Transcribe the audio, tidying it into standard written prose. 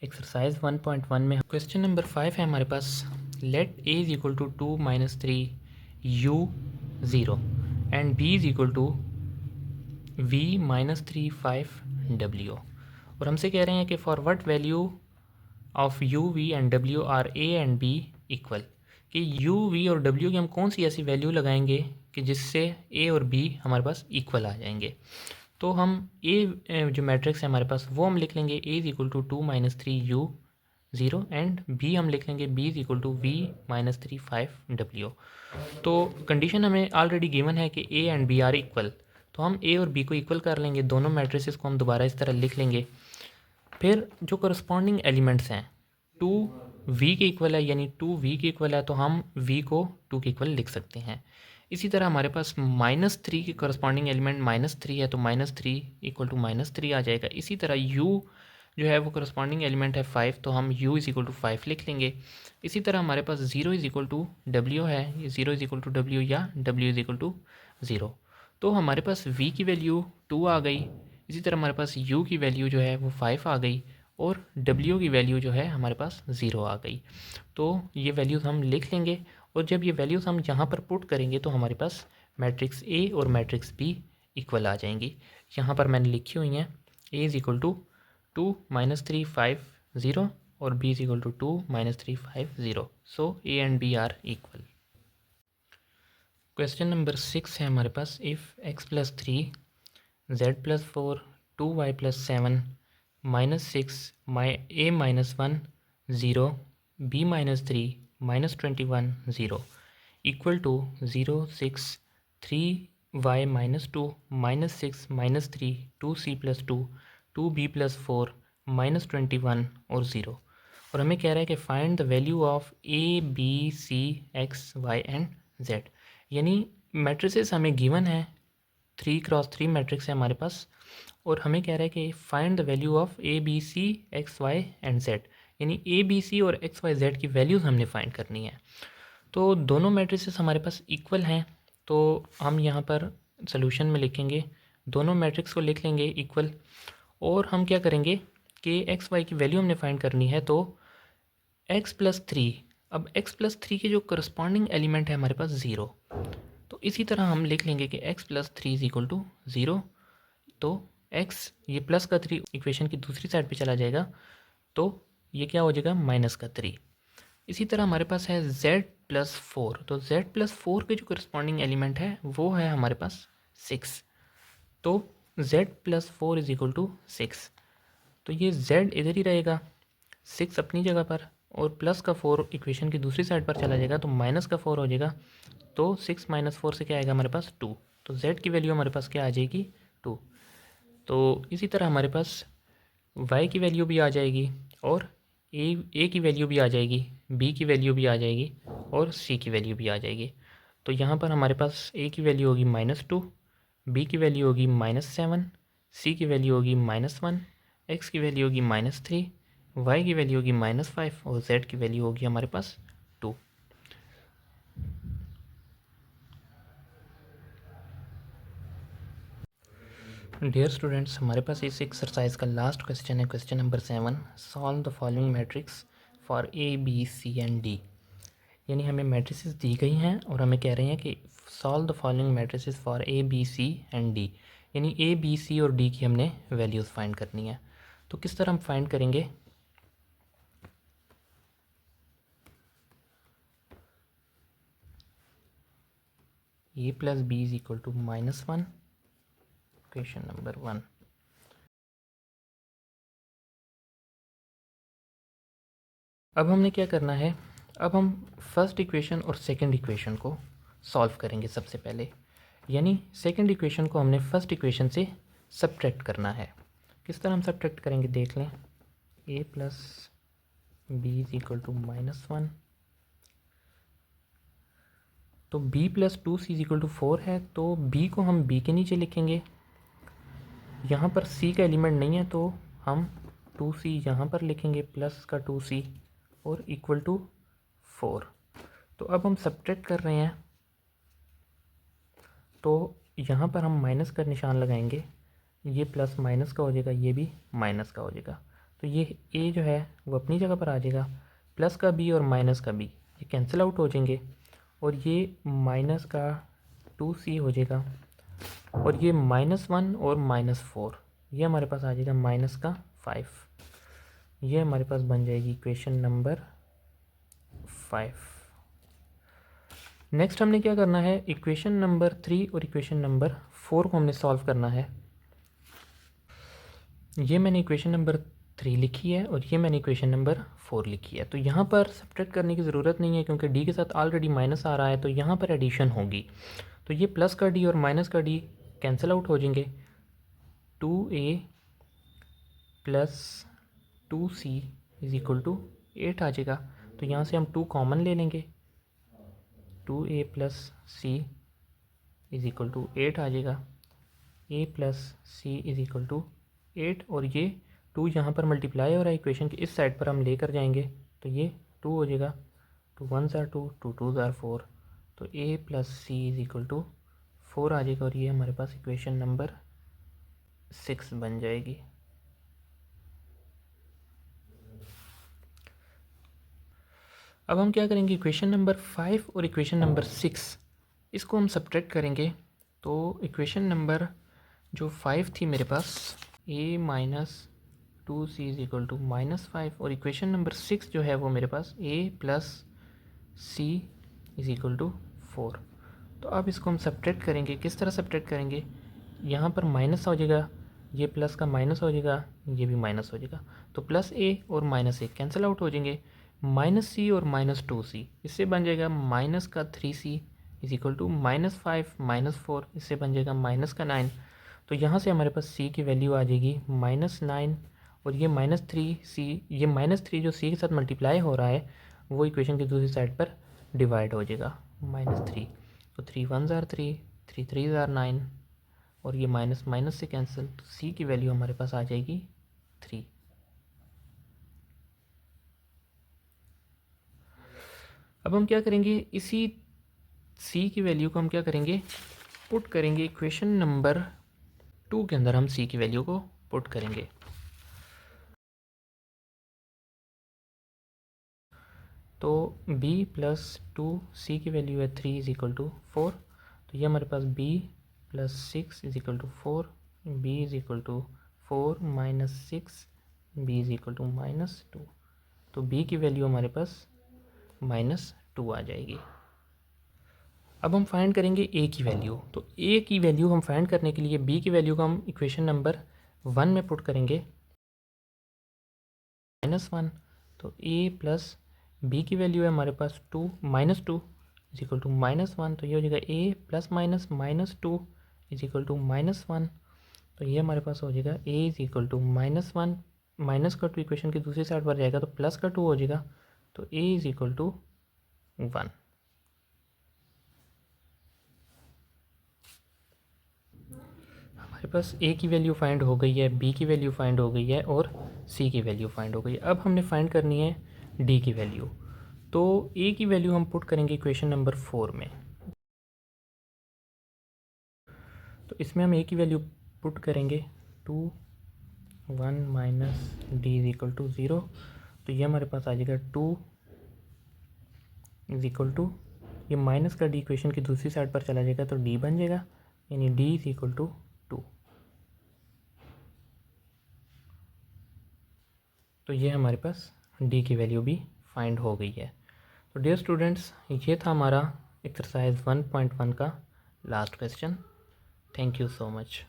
Exercise 1.1 में question number 5 है हमारे पास। Let a is equal to 2 minus 3 u 0 and b is equal to v minus 3 5 w। और हमसे कह रहे हैं कि for what value of u v एंड w are a and b equal, कि u v और w की हम कौन सी ऐसी वैल्यू लगाएंगे कि जिससे a और b हमारे पास इक्वल आ जाएंगे। तो हम a जो मैट्रिक्स है हमारे पास वो हम लिख लेंगे a is equal to 2 minus 3 u 0 and b हम लिख लेंगे b is equal to v minus 3 5 w। तो कंडीशन हमें ऑलरेडी गिवन है कि a and b are equal, तो हम a और b को इक्वल कर लेंगे। दोनों मैट्रिसेस को हम दोबारा इस तरह लिख लेंगे। फिर जो करस्पॉन्डिंग एलिमेंट्स हैं 2 v के इक्वल है, यानी 2 v के इक्वल है तो हम v को 2 के इक्वल लिख सकते हैं। इसी तरह हमारे पास माइनस 3 के करस्पॉन्डिंग एलिमेंट माइनस 3 है तो माइनस 3 इक्वल टू माइनस 3 आ जाएगा। इसी तरह u जो है वो करस्पॉन्डिंग एलिमेंट है 5 तो हम u इज़ इक्वल टू 5 लिख लेंगे। इसी तरह हमारे पास 0 इज़ इक्वल टू w है, ये 0 इज़ इक्वल टू w या w इज़ इक्वल टू 0। तो हमारे पास v की वैल्यू 2 आ गई। इसी तरह हमारे पास u की वैल्यू जो है वो 5 आ गई और w की वैल्यू जो है हमारे पास 0 आ गई। तो ये वैल्यूज़ हम लिख लेंगे और जब ये वैल्यूज़ हम यहाँ पर पुट करेंगे तो हमारे पास मैट्रिक्स A और मैट्रिक्स B इक्वल आ जाएंगी। यहाँ पर मैंने लिखी हुई हैं A is equal to 2 minus 3 5 0 और B is equal to 2 minus 3 5 0। So A and B are equal. Question number 6 है हमारे पास। If x plus 3 z plus 4 2y plus 7 minus 6 a minus 1 0 b minus 3 minus 21 0 equal to 0 6 3y minus 2 minus 6 minus 3 2c plus 2 2b plus 4 minus 21 और 0। और हमें कह रहा है कि find the value of a b c x y and z। यानी matrices हमें given है 3 क्रॉस 3 मैट्रिक्स है हमारे पास और हमें कह रहा है कि find the value of A B C X Y and Z, यानी ए बी सी और एक्स वाई जेड की वैल्यूज़ हमने फाइंड करनी है। तो दोनों मैट्रिसेस हमारे पास इक्वल हैं तो हम यहाँ पर सोल्यूशन में लिखेंगे, दोनों मैट्रिक्स को लिख लेंगे इक्वल। और हम क्या करेंगे कि एक्स वाई की वैल्यू हमने फाइंड करनी है तो एक्स प्लस 3, अब एक्स प्लस 3 के जो करस्पॉन्डिंग एलिमेंट है हमारे पास 0, तो इसी तरह हम लिख लेंगे कि x plus 3 is equal to 0। तो x ये प्लस का 3 इक्वेशन की दूसरी साइड पे चला जाएगा तो ये क्या हो जाएगा माइनस का 3। इसी तरह हमारे पास है z प्लस 4, तो z प्लस 4 के जो करस्पॉन्डिंग एलिमेंट है वो है हमारे पास 6। तो z plus 4 is equal to 6, तो ये z इधर ही रहेगा 6 अपनी जगह पर और प्लस का 4 इक्वेशन की दूसरी साइड पर चला जाएगा तो माइनस का 4 हो जाएगा। तो 6 माइनस 4 से क्या आएगा हमारे पास 2, तो z की वैल्यू हमारे पास क्या आ जाएगी 2। तो इसी तरह हमारे पास y की वैल्यू भी आ जाएगी और a की वैल्यू भी आ जाएगी, b की वैल्यू भी आ जाएगी और c की वैल्यू भी आ जाएगी। तो यहाँ पर हमारे पास a की वैल्यू होगी -2, b की वैल्यू होगी -7, c की वैल्यू होगी -1, x की वैल्यू होगी -3, y की वैल्यू होगी -5 और z की वैल्यू होगी हमारे पास 2। डियर स्टूडेंट्स, हमारे पास इस एक्सरसाइज का लास्ट क्वेश्चन है, question number 7। Solve the following matrix for A B C and D. यानी हमें मैट्रिसेस दी गई हैं और हमें कह रहे हैं कि solve the following matrices for A B C and D, यानी ए बी सी और डी की हमने वैल्यूज़ फाइंड करनी है। तो किस तरह हम फाइंड करेंगे, A plus B is equal to -1, question number 1। अब हमने क्या करना है, अब हम फर्स्ट इक्वेशन और सेकंड इक्वेशन को सॉल्व करेंगे सबसे पहले। यानी सेकंड इक्वेशन को हमने फर्स्ट इक्वेशन से सब्ट्रैक्ट करना है। किस तरह हम सब्ट्रैक्ट करेंगे देख लें। a plus B is equal to -1, तो b plus 2c is equal to 4 है तो b को हम b के नीचे लिखेंगे। यहाँ पर c का एलिमेंट नहीं है तो हम 2c यहाँ पर लिखेंगे प्लस का 2c और इक्वल टू 4। तो अब हम सब्ट्रैक्ट कर रहे हैं तो यहाँ पर हम माइनस का निशान लगाएंगे, ये प्लस माइनस का हो जाएगा, ये भी माइनस का हो जाएगा। तो ये a जो है वो अपनी जगह पर आ जाएगा, प्लस का b और माइनस का b ये कैंसिल आउट हो जाएंगे, और ये माइनस का 2c हो जाएगा, और ये -1 और -4 ये हमारे पास आ जाएगा -5। ये हमारे पास बन जाएगी इक्वेशन नंबर 5। नेक्स्ट हमने क्या करना है, इक्वेशन नंबर 3 और इक्वेशन नंबर 4 को हमने सॉल्व करना है। ये मैंने इक्वेशन नंबर 3 लिखी है और ये मैंने इक्वेशन नंबर 4 लिखी है। तो यहाँ पर सब्ट्रैक्ट करने की ज़रूरत नहीं है क्योंकि डी के साथ ऑलरेडी माइनस आ रहा है, तो यहाँ पर एडिशन होगी। तो ये प्लस का डी और माइनस का डी कैंसिल आउट हो जाएंगे, 2a plus 2c is equal to 8 आ जाएगा। तो यहाँ से हम 2 कॉमन ले लेंगे, 2a plus c is equal to 8 आ जाएगा, a plus c is equal to 8, और ये 2 यहाँ पर मल्टीप्लाई हो रहा है इक्वेशन के इस साइड पर हम लेकर जाएंगे, तो ये 2 हो जाएगा, 2 1s are 2, 2 2s are 4, तो a plus c is equal to 4 आ जाएगा, और ये हमारे पास इक्वेशन नंबर 6 बन जाएगी। अब हम क्या करेंगे, इक्वेशन नंबर 5 और इक्वेशन नंबर 6 इसको हम सब्ट्रैक्ट करेंगे। तो इक्वेशन नंबर जो 5 थी मेरे पास, a minus 2c is equal to -5, और इक्वेशन नंबर 6 जो है वो मेरे पास a plus c is equal to 4। तो अब इसको हम सब्ट्रैक्ट करेंगे। किस तरह सब्ट्रैक्ट करेंगे, यहाँ पर माइनस हो जाएगा, ये प्लस का माइनस हो जाएगा, ये भी माइनस हो जाएगा, तो प्लस a और माइनस a कैंसिल आउट हो जाएंगे, -c और -2c इससे बन जाएगा माइनस का 3c इज इक्वल टू -5 -4 इससे बन जाएगा -9। तो यहाँ से हमारे पास c की वैल्यू आ जाएगी -9, और ये -3c, ये -3 जो c के साथ मल्टीप्लाई हो रहा है वो इक्वेशन की दूसरी साइड पर डिवाइड हो जाएगा, -3, तो 3 1s are 3, 3 3s are 9, और ये माइनस माइनस से कैंसिल, तो c की वैल्यू हमारे पास आ जाएगी 3। अब हम क्या करेंगे, इसी c की वैल्यू को हम क्या करेंगे, पुट करेंगे इक्वेशन नंबर 2 के अंदर, हम c की वैल्यू को पुट करेंगे। तो b प्लस 2c की वैल्यू है 3 इज इक्वल टू 4, तो ये हमारे पास b plus 6 is equal to 4, b is equal to 4 minus 6, b is equal to -2, तो b की वैल्यू हमारे पास -2 आ जाएगी। अब हम फाइंड करेंगे a की वैल्यू। तो a की वैल्यू हम फाइंड करने के लिए b की वैल्यू को हम इक्वेशन नंबर 1 में पुट करेंगे, -1, तो a प्लस b की वैल्यू है हमारे पास -2 इज इक्वल टू -1, तो ये हो जाएगा a plus minus -2 is equal to -1, तो ये हमारे पास हो जाएगा a is equal to -1, minus का 2 इक्वेशन की दूसरी साइड पर जाएगा तो प्लस का 2 हो जाएगा, तो a इज इक्वल टू 1। हमारे पास a की वैल्यू फाइंड हो गई है, b की वैल्यू फाइंड हो गई है, और c की वैल्यू फाइंड हो गई है। अब हमने फाइंड करनी है d की वैल्यू। तो a की वैल्यू हम पुट करेंगे इक्वेशन नंबर 4 में। तो इसमें हम a की वैल्यू पुट करेंगे 2 1 minus D is equal to 0, तो ये हमारे पास आ जाएगा 2 इज इक्वल टू, ये माइनस का डी इक्वेशन की दूसरी साइड पर चला जाएगा तो d बन जाएगा, यानी d इज इक्वल टू 2। तो ये हमारे पास d की वैल्यू भी फाइंड हो गई है। तो डियर स्टूडेंट्स, ये था हमारा एक्सरसाइज 1.1 का last question. Thank you so much.